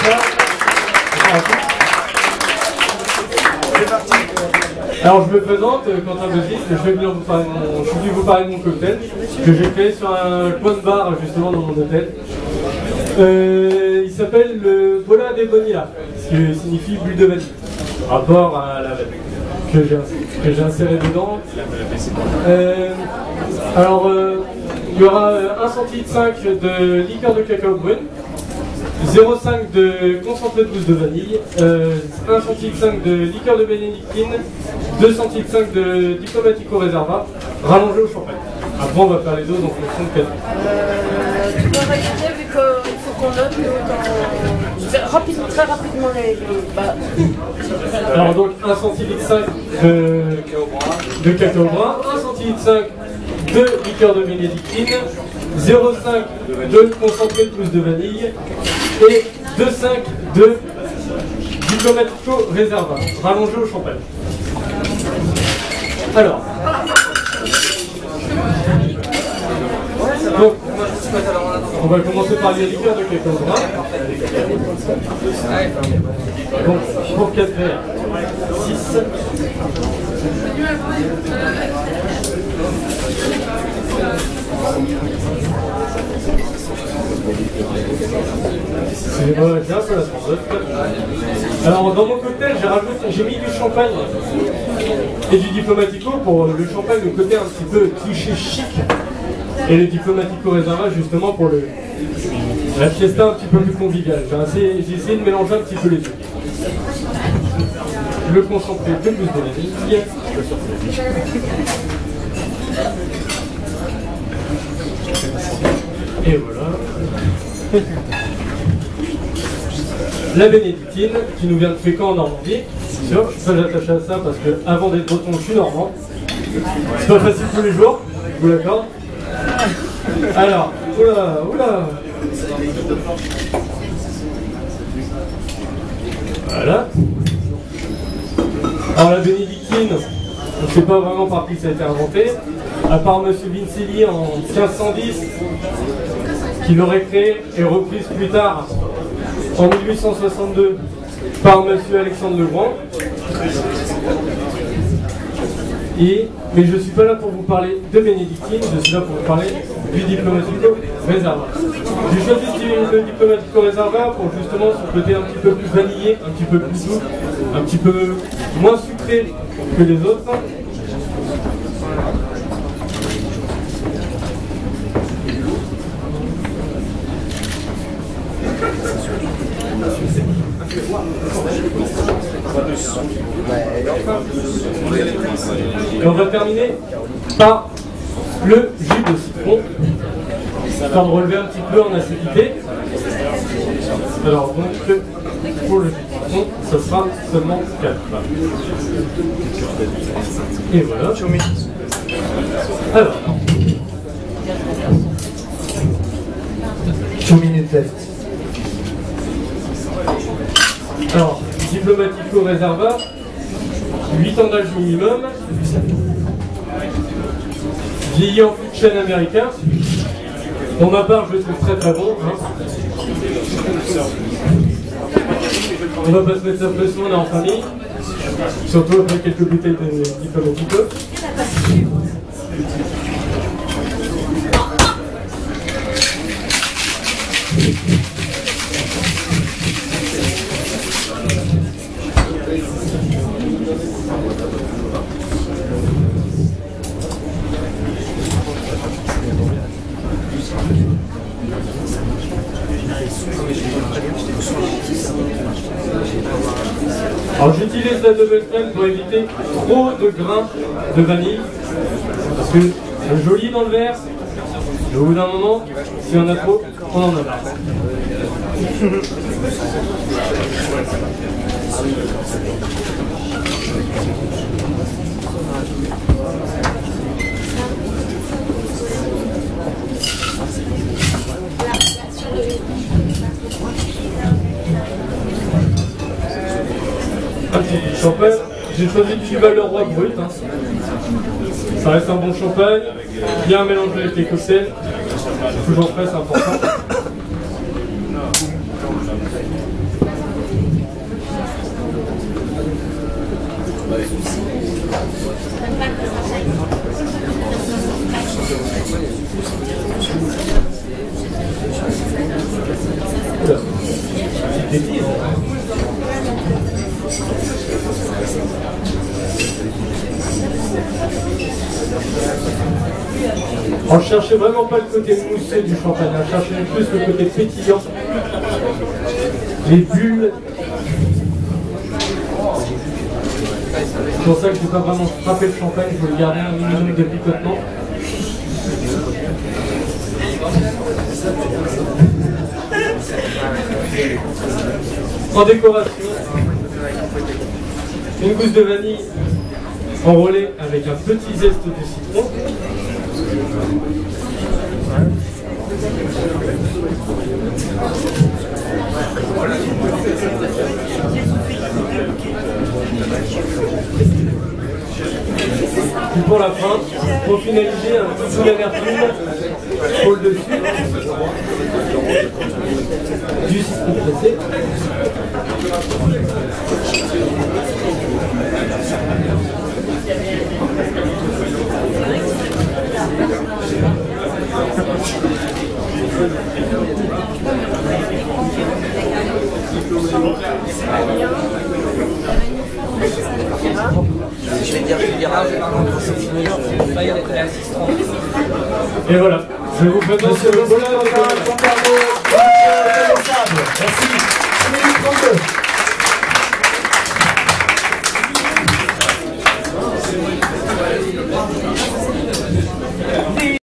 ça. C'est parti. Alors je me présente, Quentin Bezis, je suis venu vous parler de mon cocktail que j'ai créé sur un coin de bar justement dans mon hôtel. Il s'appelle le Bola de Bonilla, ce qui signifie bulle de vanille, rapport à la vanille que j'ai inséré dedans. Il y aura 1,5 centilitre de liqueur de cacao brune, 0,5 de concentré de gousse de vanille, 1,5 centilitre de liqueur de bénédictine, 2 centilitres de diplomatico reserva, rallongé au champagne. Après on va faire les doses en fonction de quel. Tu peux rajouter vu qu'il faut qu'on note très rapidement les Alors donc 1,5 centilitre de cacao brun, 1,5 centilitre de liqueur de bénédictine, 0,5 de concentré de gousse de vanille et 2,5 de diplomatico reserva, rallongé au champagne. Alors, donc, on va commencer par les liqueurs de cacao brun. Donc, pour 4 verres, 6. J'ai un peu la sandote. Alors dans mon cocktail j'ai mis du champagne et du diplomatico pour le champagne, le côté un petit peu cliché chic, et le diplomatico reserva justement pour la fiesta un petit peu plus conviviale. J'ai essayé de mélanger un petit peu les deux. Le concentré de gousse de vanille. Et voilà. La bénédictine qui nous vient de Fécamp en Normandie. Je suis pas attaché à ça parce que avant d'être breton, je suis normand. C'est pas facile tous les jours, je vous l'accorde. Alors, oula. Voilà. Alors la bénédictine, on ne sait pas vraiment par qui ça a été inventé, à part M. Vincelli en 1510, qui l'aurait créé et reprise plus tard en 1862 par M. Alexandre Legrand. Mais je ne suis pas là pour vous parler de bénédictine, je suis là pour vous parler du diplomatico reserva. J'ai choisi le diplomatico reserva pour justement son côté un petit peu plus vanillé, un petit peu plus doux, un petit peu moins sucré que les autres. Et on va terminer par le jus de citron, histoire de relever un petit peu en acidité. Alors donc pour le jus de citron, ça sera seulement 4. Et voilà. Alors 2 minutes left. Alors, diplomatico reserva, 8 ans d'âge minimum, vieilli en fût de chêne américain. Pour ma part, je le trouve très très bon. On va pas se mettre sa pression, on est en famille. Surtout après quelques bouteilles de diplomatico. Alors j'utilise la double crème pour éviter trop de grains de vanille, parce que c'est joli dans le verre, et au bout d'un moment, si on a trop, on en a marre. Un petit peu de champagne. J'ai choisi du Val-le-Roi brut. Ça reste un bon champagne, bien mélangé avec les cocktails. Toujours frais, c'est important. bêtise. On ne cherchait vraiment pas le côté mousseux du champagne, on cherchait plus le côté pétillant, les bulles. C'est pour ça que je n'ai pas vraiment frappé le champagne, je voulais garder un minimum de picotement. En décoration, une gousse de vanille enrôlée avec un petit zeste de citron. Puis pour la fin, pour finaliser, un petit peu d'amertume pour le dessus. Du citron pressé. Je vais dire, Et voilà, je vous présente Monsieur le Merci.